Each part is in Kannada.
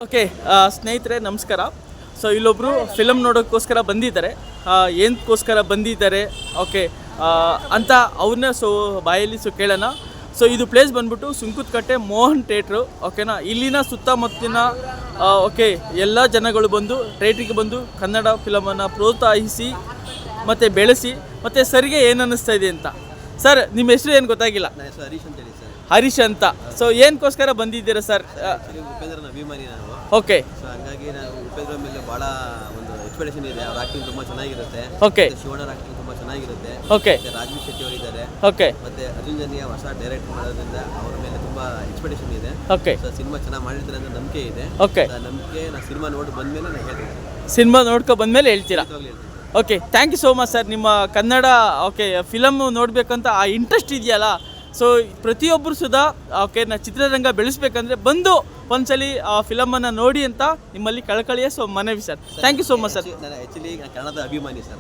ಓಕೆ ಸ್ನೇಹಿತರೆ ನಮಸ್ಕಾರ. ಸೊ ಇಲ್ಲೊಬ್ಬರು ಫಿಲಮ್ ನೋಡೋಕ್ಕೋಸ್ಕರ ಬಂದಿದ್ದಾರೆ. ಏನಕ್ಕೋಸ್ಕರ ಬಂದಿದ್ದಾರೆ ಓಕೆ ಅಂತ ಅವ್ರನ್ನ ಬಾಯಲ್ಲಿ ಕೇಳೋಣ. ಸೊ ಇದು ಪ್ಲೇಸ್ ಬಂದ್ಬಿಟ್ಟು ಸುಂಕುತ್ಕಟ್ಟೆ ಮೋಹನ್ ಥಿಯೇಟ್ರು ಓಕೆನಾ. ಇಲ್ಲಿನ ಸುತ್ತಮುತ್ತಲಿನ ಓಕೆ ಎಲ್ಲ ಜನಗಳು ಬಂದು ಥಿಯೇಟ್ರಿಗೆ ಬಂದು ಕನ್ನಡ ಫಿಲಮನ್ನು ಪ್ರೋತ್ಸಾಹಿಸಿ ಮತ್ತು ಬೆಳೆಸಿ ಮತ್ತು ಸರ್ಗೆ ಏನು ಅನ್ನಿಸ್ತಾ ಇದೆ ಅಂತ. ಸರ್ ನಿಮ್ಮ ಹೆಸರು ಏನು ಗೊತ್ತಾಗಿಲ್ಲ? ಹರೀಶ್ ಅಂತ. ಸೊ ಏನಕ್ಕೋಸ್ಕರ ಬಂದಿದ್ದೀರಾ ಸರ್? ಉಪೇಂದ್ರನ ಅಭಿಮಾನಿ ನಾವು. ಓಕೆ. ಸೊ ಹಂಗಾಗಿ ನಾವು ಉಪೇಂದ್ರ ಮೇಲೆ ಭಾಳ ಒಂದು ಎಕ್ಸ್ಪೆಕ್ಟೇಷನ್ ಇದೆ. ಅವ್ರ ಆಕ್ಟಿಂಗ್ ತುಂಬ ಚೆನ್ನಾಗಿರುತ್ತೆ. ಓಕೆ. ಶಿವಣ್ಣ ಆಕ್ಟಿಂಗ್ ತುಂಬ ಚೆನ್ನಾಗಿರುತ್ತೆ. ಓಕೆ. ರಾಜೀವ್ ಶೆಟ್ಟಿ ಅವರು ಇದ್ದಾರೆ. ಓಕೆ. ಮತ್ತೆ ಅರ್ಜುನ್ ಜನ್ಯ ಹೊಸ ಡೈರೆಕ್ಟ್ ಮಾಡೋದ್ರಿಂದ ಅವ್ರ ಮೇಲೆ ತುಂಬ ಎಕ್ಸ್ಪೆಕ್ಟೇಷನ್ ಇದೆ. ಓಕೆ. ಸೊ ಸಿನಿಮಾ ಚೆನ್ನಾಗಿ ಮಾಡಿರ್ತಾರೆ ಅಂತ ನಂಬಿಕೆ ಇದೆ. ಓಕೆ. ನಂಬಿಕೆ ನಾನು ಸಿನಿಮಾ ನೋಡಿ ಬಂದಮೇಲೆ ನಾನು ಹೇಳ್ತೀನಿ. ಸಿನಿಮಾ ನೋಡ್ಕೊ ಬಂದಮೇಲೆ ಹೇಳ್ತೀರಾ? Okay, thank you so much sir. ನಿಮ್ಮ ಕನ್ನಡ ಓಕೆ ಫಿಲಮ್ ನೋಡಬೇಕಂತ ಆ ಇಂಟ್ರೆಸ್ಟ್ ಇದೆಯಲ್ಲ, ಸೊ ಪ್ರತಿಯೊಬ್ಬರು ಸುಧಾ ಓಕೆ ಚಿತ್ರರಂಗ ಬೆಳೆಸ್ಬೇಕಂದ್ರೆ ಬಂದು ಒಂದ್ಸಲಿ ಆ ಫಿಲಮನ್ನು ನೋಡಿ ಅಂತ ನಿಮ್ಮಲ್ಲಿ ಕಳಕಳಿಯ ಮನವಿ sir. Thank you so much sir. ನಾನು ಆ್ಯಕ್ಚುಲಿ ಕನ್ನಡದ ಅಭಿಮಾನಿ sir.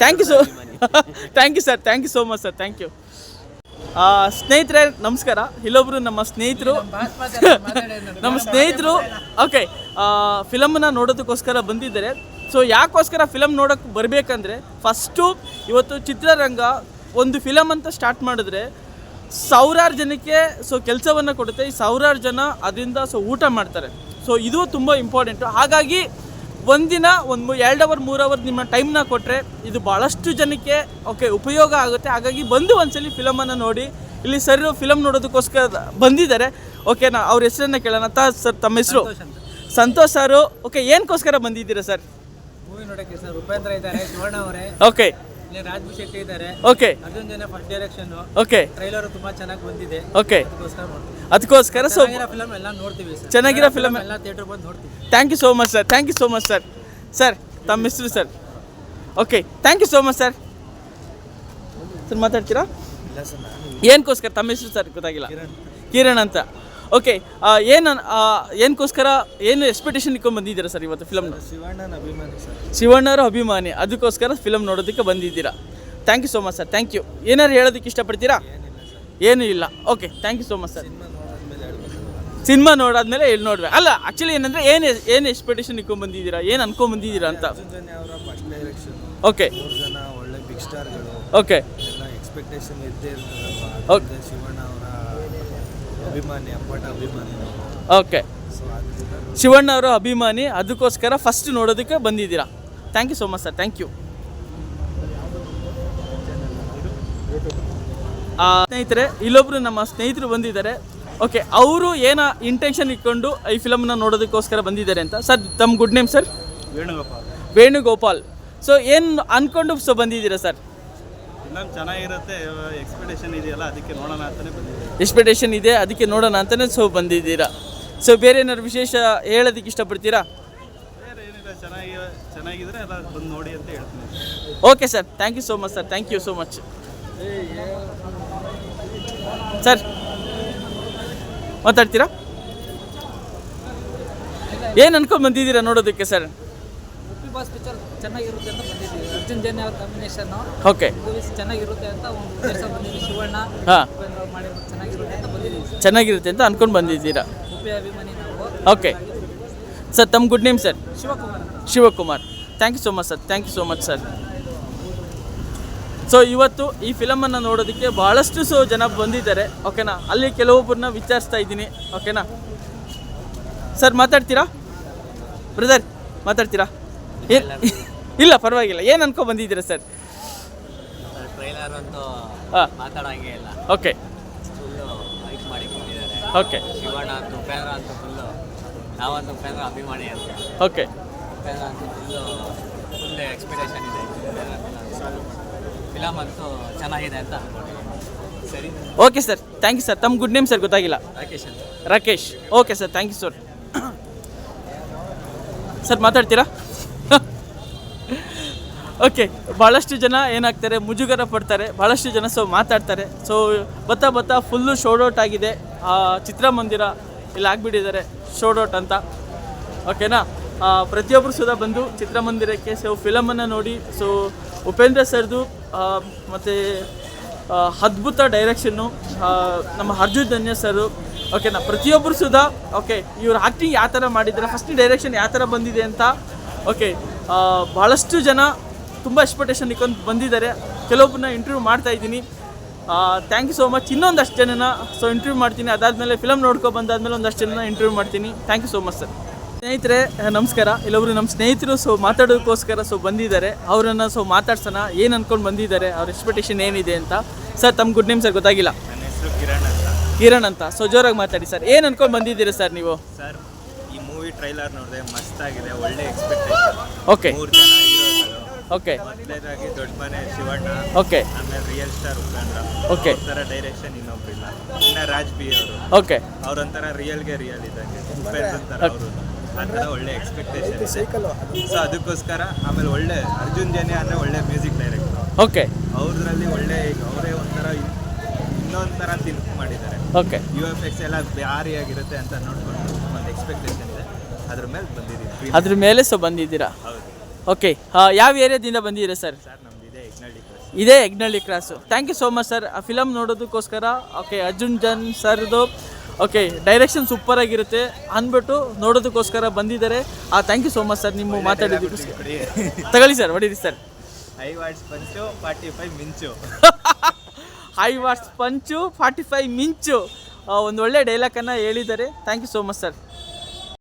Thank you thank you sir. Thank you so much sir. Thank you. ಸ್ನೇಹಿತರೆ ನಮಸ್ಕಾರ. ಇಲ್ಲೊಬ್ರು ನಮ್ಮ ಸ್ನೇಹಿತರು ಓಕೆ ಫಿಲಮನ್ನು ನೋಡೋದಕ್ಕೋಸ್ಕರ ಬಂದಿದ್ದಾರೆ. ಸೊ ಯಾಕೋಸ್ಕರ ಫಿಲಮ್ ನೋಡೋಕ್ಕೆ ಬರಬೇಕಂದ್ರೆ ಫಸ್ಟು ಇವತ್ತು ಚಿತ್ರರಂಗ ಒಂದು ಫಿಲಮ್ ಅಂತ ಸ್ಟಾರ್ಟ್ ಮಾಡಿದ್ರೆ ಸಾವಿರಾರು ಜನಕ್ಕೆ ಕೆಲಸವನ್ನು ಕೊಡುತ್ತೆ. ಈ ಸಾವಿರಾರು ಜನ ಅದರಿಂದ ಊಟ ಮಾಡ್ತಾರೆ. ಸೊ ಇದು ತುಂಬ ಇಂಪಾರ್ಟೆಂಟು. ಹಾಗಾಗಿ ಒಂದಿನ 2 ಅವರ್ 3 ಅವರ್ ನಿಮ್ಮ ಟೈಮ್ನ ಕೊಟ್ಟರೆ ಇದು ಭಾಳಷ್ಟು ಜನಕ್ಕೆ ಓಕೆ ಉಪಯೋಗ ಆಗುತ್ತೆ. ಹಾಗಾಗಿ ಬಂದು ಒಂದ್ಸಲಿ ಫಿಲಮನ್ನು ನೋಡಿ. ಇಲ್ಲಿ ಸರ್ ಫಿಲಮ್ ನೋಡೋದಕ್ಕೋಸ್ಕರ ಬಂದಿದ್ದಾರೆ. ಓಕೆ ಅವ್ರ ಹೆಸರನ್ನು ಕೇಳೋಣ. ಸರ್ ತಮ್ಮ ಹೆಸರು? ಸಂತೋಷ್ ಸರು. ಓಕೆ ಏನಕ್ಕೋಸ್ಕರ ಬಂದಿದ್ದೀರಾ ಸರ್? ಮೂವಿ ನೋಡಕ್ಕೆ ಸರ್. ಉಪೇಂದ್ರ ಇದ್ದಾರೆ, ಶಿವಣ್ಣ ಅವರೇ, ಓಕೆ, ರಾಜೀವ್ ಶೆಟ್ಟಿ ಇದ್ದಾರೆ, okay, Arjun Janya first direction, okay, trailer ತುಂಬಾ ಚೆನ್ನಾಗಿ ಬಂದಿದೆ. ಓಕೆ, ಅದಕ್ಕೋಸ್ಕರ ಫಿಲಮ್ ಎಲ್ಲ ನೋಡ್ತೀವಿ ಸರ್. ಚೆನ್ನಾಗಿರೋ ಫಿಲಮ್ ಎಲ್ಲ ಥಿಯೇಟರ್ ಬಂದು ನೋಡ್ತೀವಿ. Thank you so much sir. Thank you so much sir. Sir ತಮ್ಮ ಹೆಸರು sir? Okay, thank you so much sir. Sir ಮಾತಾಡ್ತೀರಾ? ಏನಕ್ಕೋಸ್ಕರ? ತಮ್ಮ ಹೆಸರು ಸರ್ ಗೊತ್ತಾಗಿಲ್ಲ. ಕಿರಣ್ ಅಂತ. ಓಕೆ, ಏನಕ್ಕೋಸ್ಕರ ಏನು ಎಕ್ಸ್ಪೆಕ್ಟೇಷನ್ ಇಟ್ಕೊಂಡು ಬಂದಿದ್ದೀರಾ ಸರ್ ಇವತ್ತು ಫಿಲಮ್ನ? ಶಿವಣ್ಣರ ಅಭಿಮಾನಿ, ಅದಕ್ಕೋಸ್ಕರ ಫಿಲಮ್ ನೋಡೋದಕ್ಕೆ ಬಂದಿದ್ದೀರಾ. Thank you so much sir. Thank you. ಏನಾರು ಹೇಳೋದಕ್ಕೆ ಇಷ್ಟಪಡ್ತೀರಾ? ಏನೂ ಇಲ್ಲ. Okay, thank you so much sir. Cinema ನೋಡಾದ್ಮೇಲೆ ಎಲ್ಲಿ ನೋಡ್ಬೇಕು ಅಲ್ಲ, ಆ್ಯಕ್ಚುಲಿ ಏನಂದರೆ ಏನು ಎಕ್ಸ್ಪೆಕ್ಟೇಷನ್ ಇಟ್ಕೊಂಡು ಬಂದಿದ್ದೀರಾ, ಏನು ಅನ್ಕೊಂಬಂದಿದ್ದೀರಾ ಅಂತ? ಓಕೆ, ಓಕೆ, ಎಕ್ಸ್ಪೆಕ್ಟೇಷನ್ ಇದ್ದೇ ಇರ್ತದಲ್ವಾ. ಓಕೆ, ಶಿವಣ್ಣ ಅವರ ಅಭಿಮಾನಿ, ಅಪ್ಪಟ ಅಭಿಮಾನಿ. ಓಕೆ, ಶಿವಣ್ಣ ಅವರ ಅಭಿಮಾನಿ, ಅದಕ್ಕೋಸ್ಕರ ಫಸ್ಟ್ ನೋಡೋದಕ್ಕೆ ಬಂದಿದ್ದೀರಾ. Thank you so much sir. Thank you. ಸ್ನೇಹಿತರೆ ಇಲ್ಲೊಬ್ರು ನಮ್ಮ ಸ್ನೇಹಿತರು ಬಂದಿದ್ದಾರೆ. ಓಕೆ, ಅವರು ಏನೋ ಇಂಟೆನ್ಷನ್ ಇಟ್ಕೊಂಡು ಈ ಫಿಲಮ್ನ ನೋಡೋದಕ್ಕೋಸ್ಕರ ಬಂದಿದ್ದಾರೆ ಅಂತ. ಸರ್ ತಮ್ಮ good name sir? Venugopal. So ಏನು ಅಂದ್ಕೊಂಡು ಬಂದಿದ್ದೀರಾ ಸರ್? ಫಿಲಮ್ ಚೆನ್ನಾಗಿರುತ್ತೆ, ಎಕ್ಸ್ಪೆಕ್ಟೇಷನ್ ಇದೆಯಲ್ಲ, ಅದಕ್ಕೆ ನೋಡೋಣ ಅಂತಲೇ ಬಂದಿದ್ದೀರಾ? ಎಕ್ಸ್ಪೆಕ್ಟೇಷನ್ ಇದೆ, ಅದಕ್ಕೆ ನೋಡೋಣ ಅಂತಲೇ ಬಂದಿದ್ದೀರಾ. ಸೊ ಬೇರೆ ಏನಾದ್ರು ವಿಶೇಷ ಹೇಳೋದಕ್ಕೆ ಇಷ್ಟಪಡ್ತೀರಾ? ಬೇರೆ ಏನಿಲ್ಲ, ಚೆನ್ನಾಗಿದ್ರೆ ಎಲ್ಲ ಬಂದು ನೋಡಿ ಅಂತ ಹೇಳ್ತೀನಿ. Okay sir, thank you so much sir. Thank you so much sir. ಮಾತಾಡ್ತೀರಾ? ಏನು ಅನ್ಕೊಂಡು ಬಂದಿದ್ದೀರಾ ನೋಡೋದಕ್ಕೆ ಸರ್? ಬಾಸ್ ಪಿಕ್ಚರ್ ಚೆನ್ನಾಗಿರುತ್ತೆ ಅಂತ ಬಂದಿದ್ದೀವಿ. ಅರ್ಜುನ್ ಜನ್ಯ ಅವ್ರ ಕಾಂಬಿನೇಷನ್ ಓಕೆ, ಮೂವೀಸ್ ಚೆನ್ನಾಗಿರುತ್ತೆ ಅಂತ ಒಂದು ಕೆಲಸ ಬಂದಿದ್ದೀವಿ. ಶಿವಣ್ಣ ಹಾಂ ಮಾಡಿರೋದು ಚೆನ್ನಾಗಿರುತ್ತೆ ಅಂತ ಬಂದಿದ್ದೀವಿ. ಚೆನ್ನಾಗಿರುತ್ತೆ ಅಂತ ಅನ್ಕೊಂಡು ಬಂದಿದ್ದೀರಾ. ಉಪಿ ಅಭಿಮಾನಿ ನಾವು. ಓಕೆ ಸರ್, ತಮ್ಮ good name sir? Shivakumar. Thank you so much sir. Thank you so much sir. So ಇವತ್ತು ಈ ಫಿಲಮನ್ನು ನೋಡೋದಕ್ಕೆ ಭಾಳಷ್ಟು ಜನ ಬಂದಿದ್ದಾರೆ. ಓಕೆನಾ, ಅಲ್ಲಿ ಕೆಲವೊಬ್ಬರನ್ನ ವಿಚಾರಿಸ್ತಾ ಇದ್ದೀನಿ. ಓಕೆನಾ ಸರ್, ಮಾತಾಡ್ತೀರಾ ಬ್ರದರ್? ಮಾತಾಡ್ತೀರಾ? ಇಲ್ಲ ಪರವಾಗಿಲ್ಲ. ಏನು ಅನ್ಕೊ ಬಂದಿದ್ದೀರಾ ಸರ್? ಟ್ರೈಲರ್ ಅಂತೂ ಮಾತಾಡೋಂಗೆ ಇಲ್ಲ. ಓಕೆ, ಫುಲ್ಲು ಲೈಕ್ ಮಾಡಿ ಕೊಟ್ಟಿದ್ದಾರೆ. ಓಕೆ, ಶಿವಣ್ಣ ಅಂತೂ ಉಪೇಂದ್ರ ಅಂತೂ ಫುಲ್ಲು, ನಾವಂತೂ ಉಪೇಂದ್ರ ಅಭಿಮಾನಿ ಅಂತ. ಓಕೆ, ಉಪೇಂದ್ರ ಅಂತೂ ಫುಲ್ ಎಕ್ಸ್ಪೆಕ್ಟೇಷನ್ ಇದೆ. ಫಿಲಮ್ ಅಂತೂ ಚೆನ್ನಾಗಿದೆ ಅಂತ ಅನ್ಕೊಂಡಿದ್ದೀನಿ. ಸರಿ, okay sir. Thank you sir. ತಮ್ಮ ಗುಡ್ ನೇಮ್ ಸರ್ ಗೊತ್ತಾಗಿಲ್ಲ? ರಾಕೇಶ್ ಅಂತ. Rakesh. Okay sir, thank you sir. Sir ಮಾತಾಡ್ತೀರಾ? ಓಕೆ, ಭಾಳಷ್ಟು ಜನ ಏನಾಗ್ತಾರೆ, ಮುಜುಗರ ಪಡ್ತಾರೆ. ಭಾಳಷ್ಟು ಜನ ಮಾತಾಡ್ತಾರೆ. ಸೊ ಬತ್ತಾ ಫುಲ್ಲು ಶೋಡೌಟ್ ಆಗಿದೆ. ಚಿತ್ರಮಂದಿರ ಇಲ್ಲಿ ಆಗಿಬಿಟ್ಟಿದ್ದಾರೆ ಶೋಡೌಟ್ ಅಂತ. ಓಕೆನಾ, ಪ್ರತಿಯೊಬ್ಬರು ಬಂದು ಚಿತ್ರಮಂದಿರಕ್ಕೆ ಫಿಲಮನ್ನು ನೋಡಿ. ಸೊ ಉಪೇಂದ್ರ ಸರ್ದು ಮತ್ತು ಅದ್ಭುತ ಡೈರೆಕ್ಷನ್ನು, ನಮ್ಮ ಅರ್ಜುನ್ ಜನ್ಯ ಸರು ಓಕೆನಾ, ಪ್ರತಿಯೊಬ್ಬರು ಸುಧಾ ಓಕೆ ಇವ್ರು ಆ್ಯಕ್ಟಿಂಗ್ ಯಾವ ಥರ ಮಾಡಿದ್ದಾರೆ, ಫಸ್ಟ್ ಡೈರೆಕ್ಷನ್ ಯಾವ ಥರ ಬಂದಿದೆ ಅಂತ ಓಕೆ ಭಾಳಷ್ಟು ಜನ ತುಂಬ ಎಕ್ಸ್ಪೆಕ್ಟೇಷನ್ ಇಟ್ಕೊಂಡು ಬಂದಿದ್ದಾರೆ. ಕೆಲವೊಬ್ಬರನ್ನ ಇಂಟರ್ವ್ಯೂ ಮಾಡ್ತಾ ಇದ್ದೀನಿ. Thank you so much. ಇನ್ನೊಂದಷ್ಟು ಜನನ ಇಂಟರ್ವ್ಯೂ ಮಾಡ್ತೀನಿ. ಅದಾದಮೇಲೆ ಫಿಲಮ್ ನೋಡ್ಕೊಂಡು ಬಂದಾದಮೇಲೆ ಒಂದಷ್ಟು ಜನನ ಇಂಟರ್ವ್ಯೂ ಮಾಡ್ತೀನಿ. Thank you so much sir. ಸ್ನೇಹಿತರೆ ನಮಸ್ಕಾರ. ಇಲ್ಲೊಬ್ರು ನಮ್ಮ ಸ್ನೇಹಿತರು ಮಾತಾಡೋದಕ್ಕೋಸ್ಕರ ಬಂದಿದ್ದಾರೆ. ಅವರನ್ನು ಮಾತಾಡ್ಸೋಣ, ಏನು ಅಂದ್ಕೊಂಡು ಬಂದಿದ್ದಾರೆ, ಅವ್ರ ಎಕ್ಸ್ಪೆಕ್ಟೇಷನ್ ಏನಿದೆ ಅಂತ. ಸರ್ ತಮ್ಮ ಗುಡ್ ನೇಮ್ ಸರ್ ಗೊತ್ತಾಗಿಲ್ಲ. ನನ್ನ ಹೆಸರು ಕಿರಣ್ ಅಂತ. ಕಿರಣ್ ಅಂತ. ಜೋರಾಗಿ ಮಾತಾಡಿ ಸರ್. ಏನು ಅಂದ್ಕೊಂಡು ಬಂದಿದ್ದೀರಾ ಸರ್ ನೀವು? ಸರ್ ಈ ಮೂವಿ ಟ್ರೈಲರ್ ನೋಡಿದೆ, ಮಸ್ತಾಗಿದೆ, ಒಳ್ಳೆ ಎಕ್ಸ್ಪೆಕ್ಟೇಷನ್. ಓಕೆ 3 ಜನ ಹೀರೋಗಳು. ಓಕೆ ಮೊದಲನೇದಾಗಿ ದೊಡ್ಡ ಮನೆ ಶಿವಣ್ಣ, ಓಕೆ ಆಮೇಲೆ ರಿಯಲ್ ಸ್ಟಾರ್ ಉಪೇಂದ್ರ. ಓಕೆ. ಥರ ಡೈರೆಕ್ಷನ್ ಇನ್ನೊಬ್ರಿಲ್ಲ. ಇನ್ನು ರಾಜ್ ಬಿ ಅವರು, ಓಕೆ ಅವ್ರೊಂಥರ ರಿಯಲ್ಗೆ ರಿಯಲ್ ಇದ್ದಂಗೆ. ಉಪೇಂದ್ರ ಥರ ಅವರು, ಆ ಥರ ಒಳ್ಳೆ ಎಕ್ಸ್ಪೆಕ್ಟೇಷನ್ ಇದೆ. ಸೊ ಅದಕ್ಕೋಸ್ಕರ ಆಮೇಲೆ ಒಳ್ಳೆ ಅರ್ಜುನ್ ಜನ್ಯ ಅಂದರೆ ಒಳ್ಳೆ ಮ್ಯೂಸಿಕ್ ಡೈರೆಕ್ಟರ್. ಓಕೆ ಅವ್ರದ್ರಲ್ಲಿ ಒಳ್ಳೆ ಅವರೇ ಒಂಥರ ಇನ್ನೊಂಥರ ಥಿಂಕ್ ಮಾಡಿದ್ದಾರೆ. ಓಕೆ UFX ಎಲ್ಲ ಭಾರಿಯಾಗಿರುತ್ತೆ ಅಂತ ನೋಡ್ಕೊಂಡು ಒಂದು ಎಕ್ಸ್ಪೆಕ್ಟೇಷನ್ ಇದೆ. ಅದ್ರ ಮೇಲೆ ಬಂದಿದ್ದೀವಿ. ಅದ್ರ ಮೇಲೆ ಬಂದಿದ್ದೀರಾ? ಹೌದು ಓಕೆ. ಯಾವ ಏರಿಯಾದಿಂದ ಬಂದಿದ್ದೀರಾ ಸರ್? ಸರ್, ನಮ್ದಿದೆ ಯಜ್ಞಹಳ್ಳಿ ಕ್ರಾಸ್. ಇದೇ Yajnahalli cross. Thank you so much sir. ಆ ಫಿಲಮ್ ನೋಡೋದಕ್ಕೋಸ್ಕರ ಓಕೆ ಅರ್ಜುನ್ ಜನ್ ಸರ್ದು ಓಕೆ ಡೈರೆಕ್ಷನ್ ಸೂಪರಾಗಿರುತ್ತೆ ಅಂದ್ಬಿಟ್ಟು ನೋಡೋದಕ್ಕೋಸ್ಕರ ಬಂದಿದ್ದಾರೆ. Thank you so much sir. ನಿಮ್ಮ ಮಾತಾಡೋದಕ್ಕೋಸ್ಕರ ತಗೊಳ್ಳಿ ಸರ್, ಹೊಡೀರಿ ಸರ್. ಹೈ ವಾಟ್ಸ್ ಪಂಚು 45 ಮಿಂಚು. ಹೈ ವಾಟ್ಸ್ ಪಂಚು 45 ಮಿಂಚು ಒಂದು ಒಳ್ಳೆ ಡೈಲಾಗನ್ನು ಹೇಳಿದ್ದಾರೆ. Thank you so much sir.